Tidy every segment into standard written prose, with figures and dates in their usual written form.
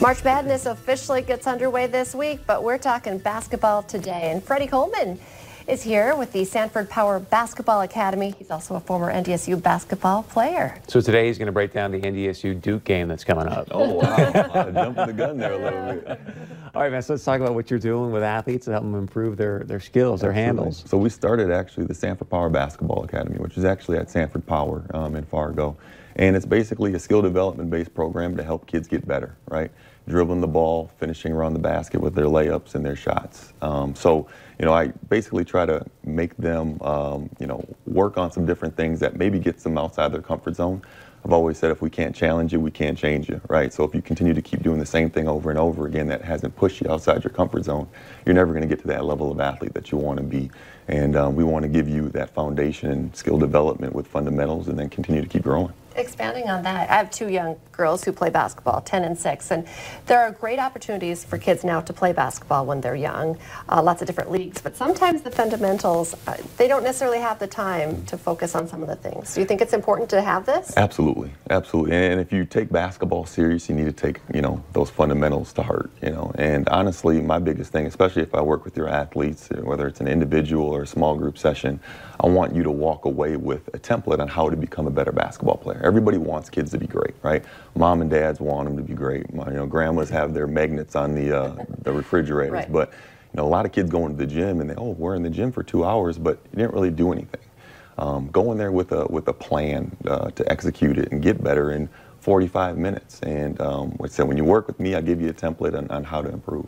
March Madness officially gets underway this week, but we're talking basketball today. And Freddie Coleman is here with the Sanford Power Basketball Academy. He's also a former NDSU basketball player. So today he's going to break down the NDSU Duke game that's coming up. Oh, wow. Jumping the gun there a little bit. All right, man, so let's talk about what you're doing with athletes to help them improve their skills, their handles. So we started actually the Sanford Power Basketball Academy, which is actually at Sanford Power in Fargo. And it's basically a skill development-based program to help kids get better, right? Dribbling the ball, finishing around the basket with their layups and their shots. I basically try to make them, work on some different things that maybe gets them outside their comfort zone. I've always said if we can't challenge you, we can't change you, right? So if you continue to keep doing the same thing over and over again that hasn't pushed you outside your comfort zone, you're never going to get to that level of athlete that you want to be. And we want to give you that foundation and skill development with fundamentals and then continue to keep growing. Expanding on that, I have two young girls who play basketball, 10 and 6, and there are great opportunities for kids now to play basketball when they're young, lots of different leagues, but sometimes the fundamentals, they don't necessarily have the time to focus on some of the things. Do you think it's important to have this? Absolutely, absolutely. And if you take basketball serious, you need to take, those fundamentals to heart, And honestly, my biggest thing, especially if I work with your athletes, whether it's an individual or a small group session, I want you to walk away with a template on how to become a better basketball player. Everybody wants kids to be great, right? Mom and dads want them to be great. Grandmas have their magnets on the refrigerators, right. But a lot of kids go into the gym and we're in the gym for 2 hours, but you didn't really do anything. Go in there with a plan to execute it and get better in 45 minutes. And like I said, when you work with me, I give you a template on how to improve.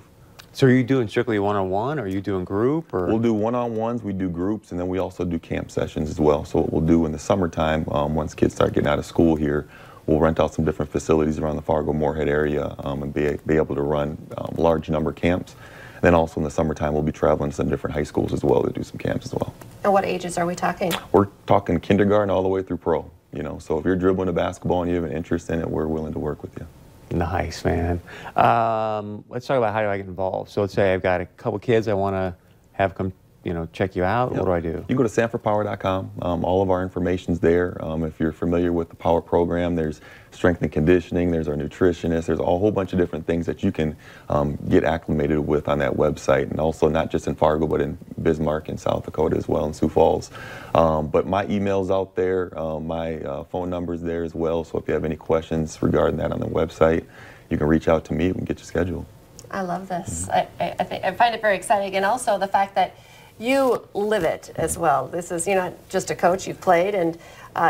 So are you doing strictly one-on-one, or are you doing group? Or? We'll do one-on-ones, we do groups, and then we also do camp sessions as well. So what we'll do in the summertime, once kids start getting out of school here, we'll rent out some different facilities around the Fargo-Moorhead area and be able to run large number camps. And then also in the summertime, we'll be traveling to some different high schools as well to do some camps as well. And what ages are we talking? We're talking kindergarten all the way through pro. So if you're dribbling a basketball and you have an interest in it, we're willing to work with you. Nice, man. Let's talk about how do I get involved. So let's say I've got a couple kids I want to have come, check you out. Yep. What do I do? You go to sanfordpower.com. All of our information's there. If you're familiar with the Power program, there's strength and conditioning, there's our nutritionist, there's a whole bunch of different things that you can get acclimated with on that website. And also not just in Fargo, but in Bismarck and South Dakota as well, in Sioux Falls. But my email's out there, my phone number's there as well. So if you have any questions regarding that on the website, you can reach out to me and get you scheduled. I love this. Mm-hmm. I find it very exciting, and also the fact that you live it as well. This is, you're not just a coach, you've played, and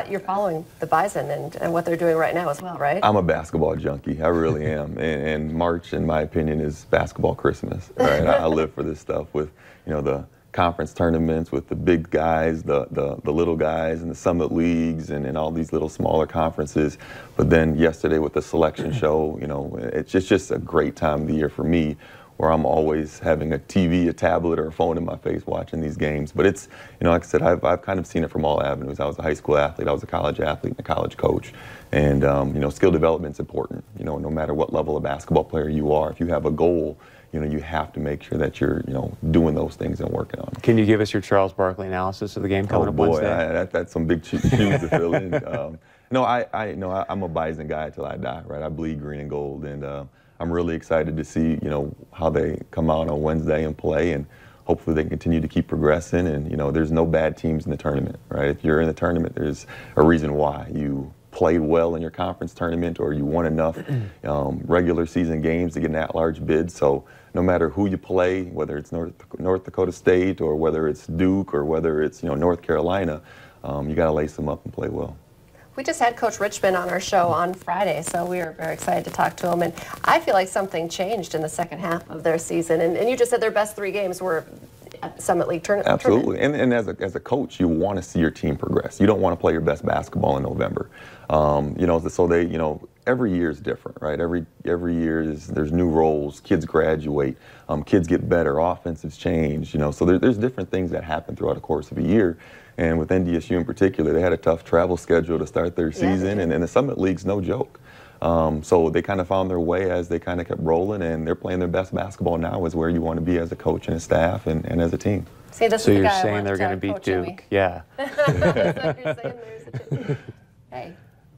you're following the Bison and what they're doing right now as well, right? I'm a basketball junkie, I really am. And March, in my opinion, is basketball Christmas, right? I live for this stuff with, the conference tournaments with the big guys, the little guys, and the summit leagues, and all these little smaller conferences. But then yesterday with the selection show, it's just a great time of the year for me, where I'm always having a TV, a tablet, or a phone in my face watching these games. But it's, like I said, I've kind of seen it from all avenues. I was a high school athlete, I was a college athlete, and a college coach. And, skill development's important. No matter what level of basketball player you are, if you have a goal, you have to make sure that you're, doing those things and working on them. Can you give us your Charles Barkley analysis of the game coming up Wednesday? Oh boy, that's some big shoes to fill in. I'm a Bison guy till I die, right? I bleed green and gold, and I'm really excited to see, how they come out on Wednesday and play, and hopefully they continue to keep progressing. And, there's no bad teams in the tournament, right? If you're in the tournament, there's a reason why. You played well in your conference tournament, or you won enough regular season games to get an at-large bid. So no matter who you play, whether it's North Dakota State, or whether it's Duke, or whether it's, North Carolina, you got to lace them up and play well. We just had Coach Richmond on our show on Friday, so we were very excited to talk to him. And I feel like something changed in the second half of their season. And you just said their best 3 games were at the Summit League tournament. Absolutely. And as a coach, you want to see your team progress. You don't want to play your best basketball in November. So they, every year is different, right? Every year there's new roles. Kids graduate. Kids get better. Offenses change. So there's different things that happen throughout the course of a year. And with NDSU in particular, they had a tough travel schedule to start their season, and the Summit League's no joke. So they kind of found their way as they kind of kept rolling, and they're playing their best basketball now, is where you want to be as a coach and a staff and as a team. See, this so is the you're guy saying they're going to beat Duke? Jimmy. Yeah. That's what you're saying. Hey,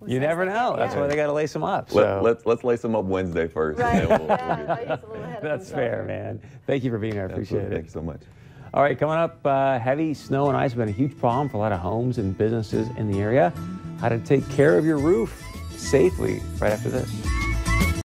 You never know. That's why they got to lace them up. Let's lace them up Wednesday first. Right. And then we'll Yeah, get right, there. he's a little ahead of That's himself. fair, man. Thank you for being here. I appreciate Absolutely. it. Thank you so much. All right, coming up, heavy snow and ice have been a huge problem for a lot of homes and businesses in the area. How to take care of your roof safely right after this.